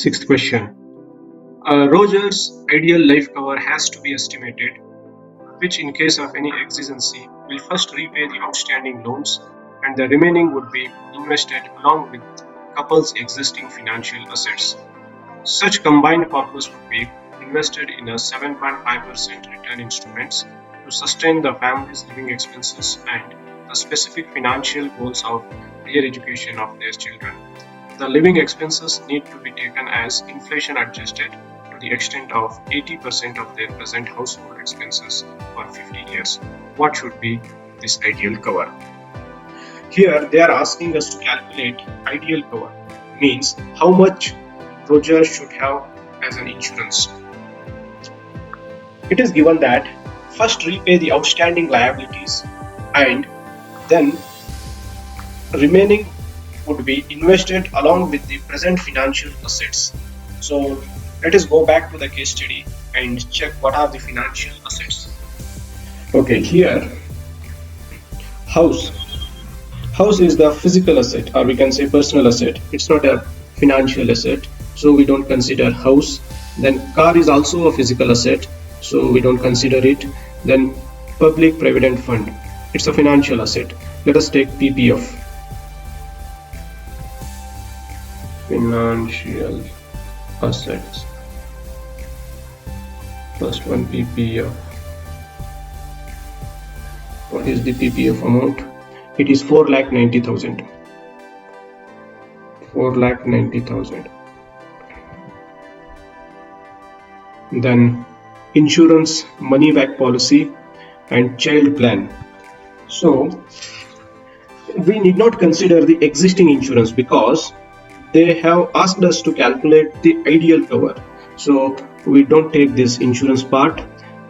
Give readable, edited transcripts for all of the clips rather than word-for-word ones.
Sixth question. Roger's ideal life cover has to be estimated, which in case of any exigency will first repay the outstanding loans and the remaining would be invested along with couple's existing financial assets. Such combined corpus would be invested in a 7.5% return instruments to sustain the family's living expenses and the specific financial goals of higher education of their children. The living expenses need to be taken as inflation adjusted to the extent of 80% of their present household expenses for 50 years. What should be this ideal cover? Here they are asking us to calculate ideal cover, means how much Roger should have as an insurance. It is given that first repay the outstanding liabilities and then remaining would be invested along with the present financial assets. So let us go back to the case study and check what are the financial assets. Okay, here house is the physical asset, or we can say personal asset. It's not a financial asset, so we don't consider house. Then car is also a physical asset, so we don't consider it. Then public provident fund, it's a financial asset. Let us take PPF, financial assets. First one, PPF. What is the PPF amount? It is 4,90,000. 4,90,000. Then insurance, money back policy and child plan. So we need not consider the existing insurance because they have asked us to calculate the ideal cover. So we don't take this insurance part.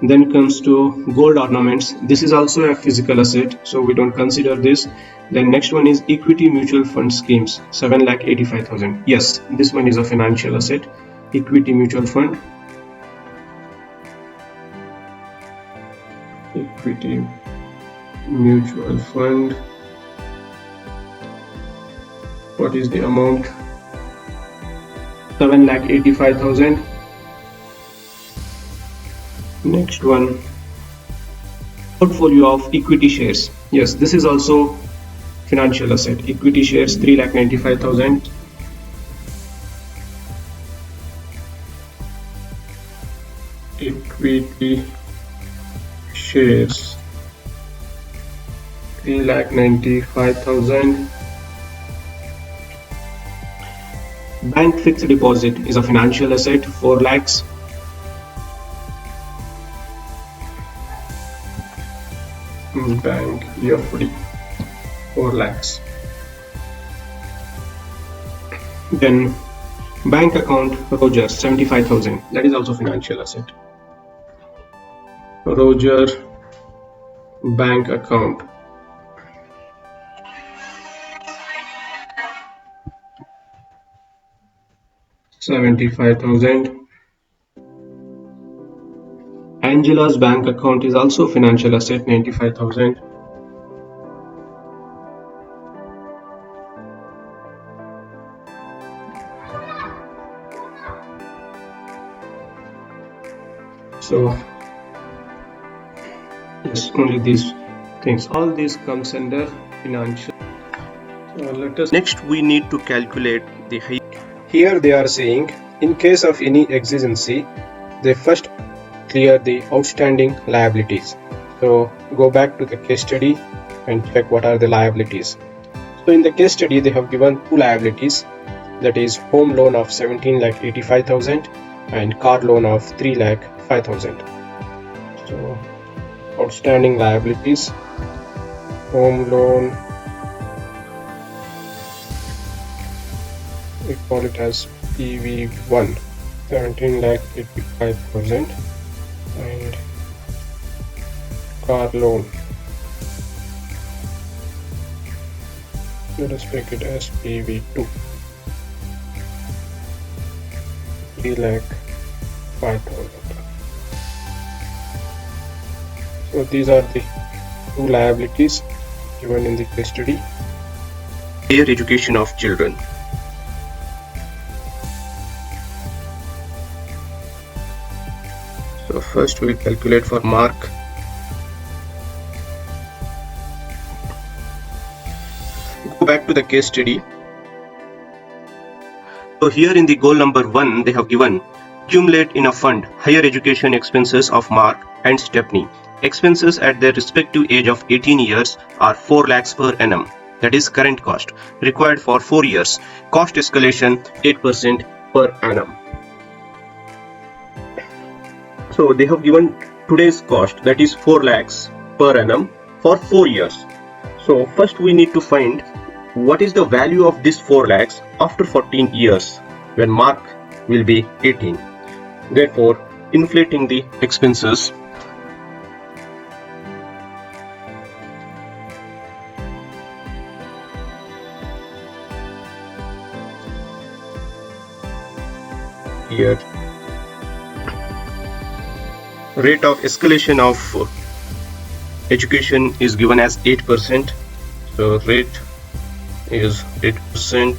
Then comes to gold ornaments. This is also a physical asset, so we don't consider this. Then next one is equity mutual fund schemes, 7,85,000. Yes, this one is a financial asset. Equity mutual fund. Equity mutual fund. What is the amount? 7,85,000. Next one, portfolio of equity shares. Yes, this is also financial asset. Equity shares, 3,95,000. Equity shares, 3,95,000. Bank fixed deposit is a financial asset, 4 lakhs. Bank FD, 4 lakhs. Then bank account Roger, 75,000. That is also financial asset. Roger bank account. $75,000. Angela's bank account is also financial asset, 95,000. So yes, only these things. All this comes under financial. Let us next we need to calculate the height. Here they are saying in case of any exigency, they first clear the outstanding liabilities. So go back to the case study and check what are the liabilities. So in the case study they have given two liabilities, that is home loan of 17,85,000 and car loan of 3,05,000. So outstanding liabilities, home loan, we call it as PV1, 17,85,000, and car loan, let us take it as PV2, 3,05,000. So these are the two liabilities given in the case study. Higher education of children. So first we'll calculate for mark. Go back to the case study. So here in the goal number 1 they have given accumulate in a fund higher education expenses of Mark and Stepney. Expenses at their respective age of 18 years are 4 lakhs per annum. That is current cost required for 4 years. Cost escalation 8% per annum. So they have given today's cost, that is 4 lakhs per annum for 4 years. So first we need to find what is the value of this 4 lakhs after 14 years when Mark will be 18. Therefore, inflating the expenses here, rate of escalation of education is given as 8%. So rate is 8%,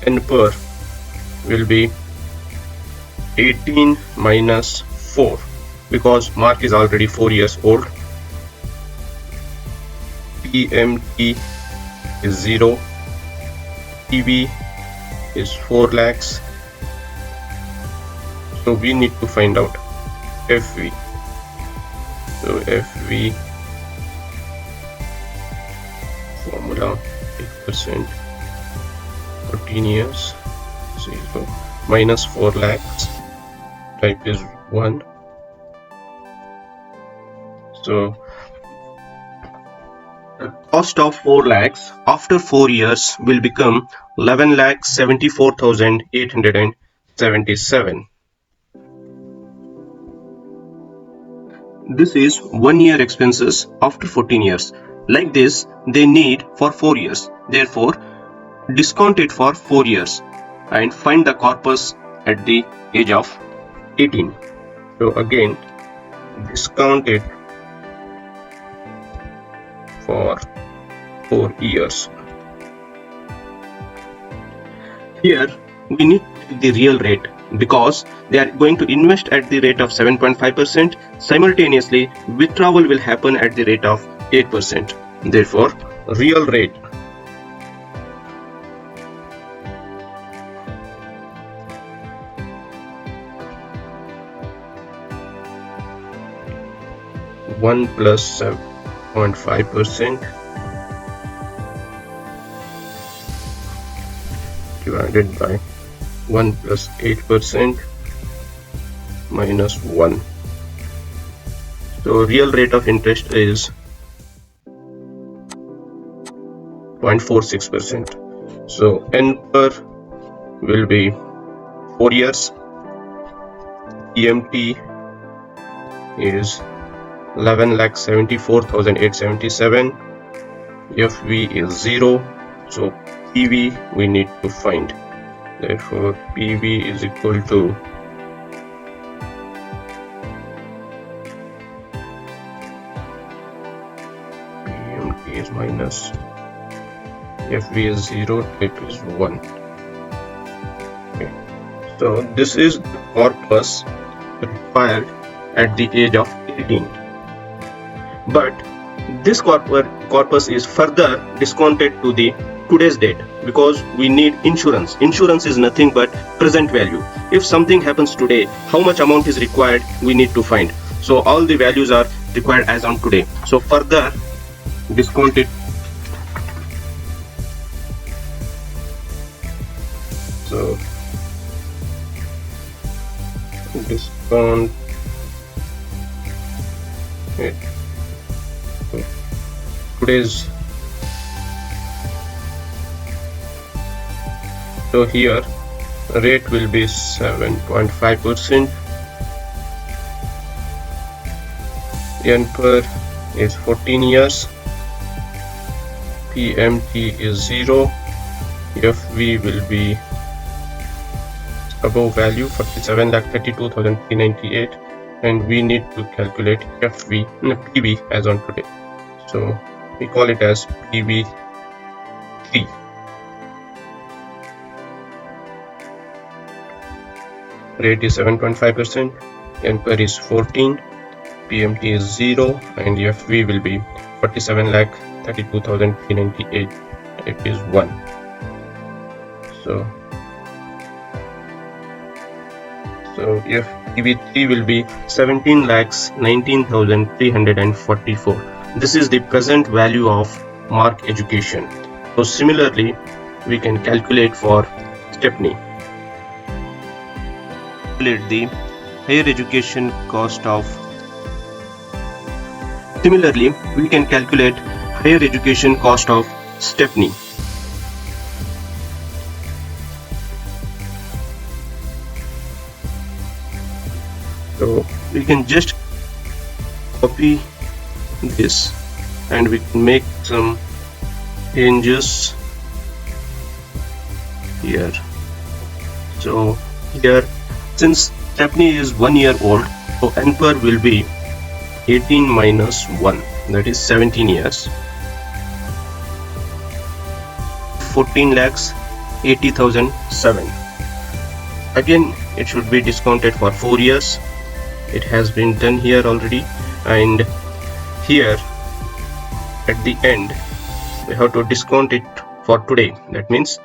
n per will be 18 minus 4 because Mark is already 4 years old. PMT is 0, PV is 4 lakhs. So we need to find out FV. So FV formula 8%, 14 years, 0 minus 4 lakhs, type is 1. So the cost of 4 lakhs after 4 years will become 11 lakhs 74,877. This is 1 year expenses after 14 years. Like this, they need for 4 years. Therefore, discount it for 4 years and find the corpus at the age of 18. So again, discount it for 4 years. Here, we need the real rate because they are going to invest at the rate of 7.5%. Simultaneously, withdrawal will happen at the rate of 8%. Therefore, real rate one plus 7.5% divided by 1 plus 8% minus 1. So real rate of interest is 0.46%. So n per will be 4 years. EMT is 11,74,877. FV is 0. So PV we need to find. Therefore, PV is equal to PMT is minus FV is 0, type is 1. Okay. So this is the corpus required at the age of 18. But this corpus is further discounted to the today's date because we need insurance. Insurance is nothing but present value. If something happens today, how much amount is required we need to find. So all the values are required as on today. So further discount it. So discount it. So today's, so here rate will be 7.5%. N per is 14 years. PMT is 0. FV will be above value 47,32,398, and we need to calculate PV as on today. So we call it as PV3. rate is 7.5%, NPER is 14, PMT is 0, and FV will be 47 lakh 32,398. It is 1. So FPV3 will be 17 lakhs 19,344. This is the present value of Mark Education. So similarly, we can calculate for Stepney. Calculate the higher education cost of. Similarly, we can calculate higher education cost of Stepney. So we can just copy this and we can make some changes here. So here, since Stepney is 1 year old, so NPER will be 18 minus 1, that is 17 years. 14 lakhs 80,007. Again, it should be discounted for 4 years. It has been done here already, and here at the end we have to discount it for today. That means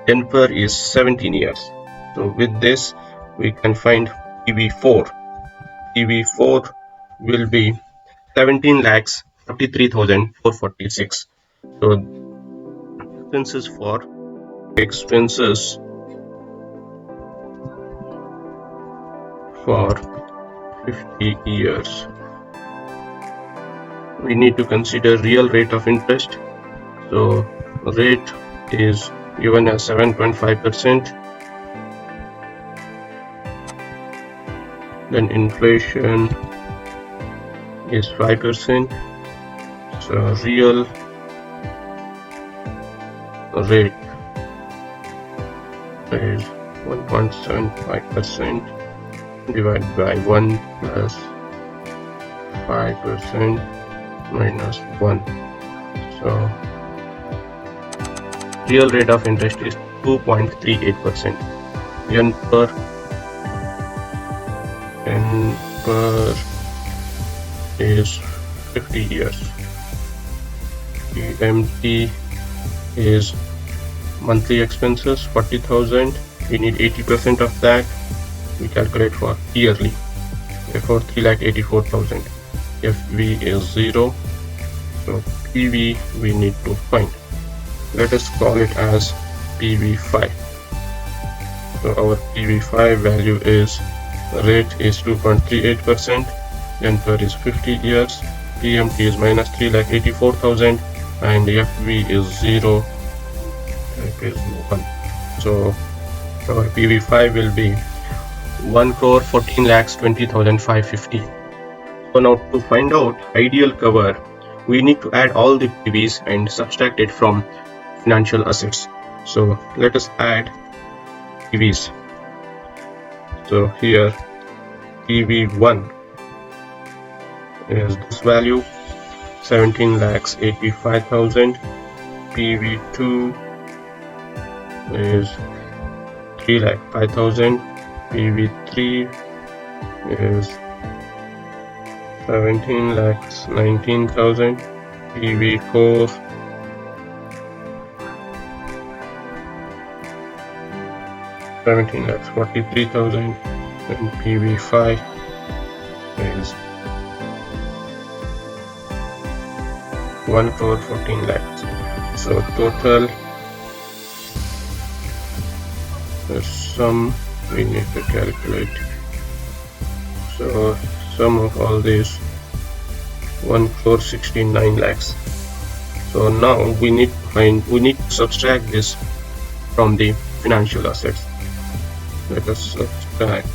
NPER is 17 years. So with this we can find PV4. PV4 will be 17 lakhs 43,446. So expenses for 50 years. We need to consider real rate of interest. So rate is given as 7.5%. Then inflation is 5%. So real rate is 1.75% divided by 1 plus 5% minus 1. So real rate of interest is 2.38%. NPER is 50 years. PMT is monthly expenses 40,000. We need 80% of that. We calculate for yearly, therefore 3,84,000. FV is 0, so PV we need to find. Let us call it as PV5. So our PV5 value is, rate is 2.38%, NPER is 50 years, PMT is minus 3,84,000, and FV is 0, it is 1. So our PV5 will be 1,14,20,550. So now to find out ideal cover, we need to add all the PVs and subtract it from financial assets. So let us add PVs. So here PV1 is this value, 17,85,000. PV2 is 3,05,000. PV3 is 17,19,000. PV4 17,43,000, and PV5 is 1,14,00,000. So total sum we need to calculate. So sum of all these 1,69,00,000. So now we need to subtract this from the financial assets. Let us subtract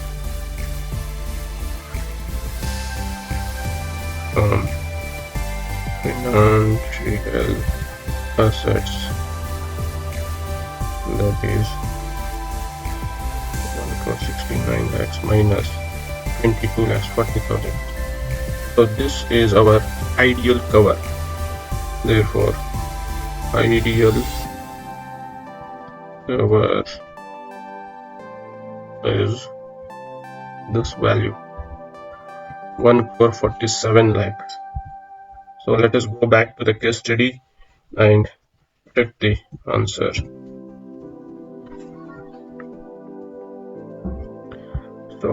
from financial assets, that is 1,69,00,000 minus 22,40,000. So this is our ideal cover. Therefore ideal cover is this value, 1 crore 47 lakhs. So let us go back to the case study and check the answer. So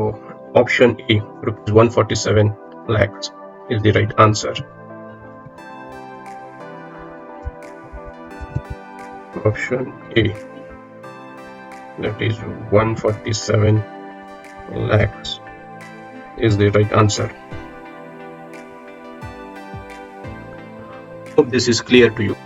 option A, rupees 147 lakhs is the right answer. Option A, that is 147 lakhs is the right answer. Hope this is clear to you.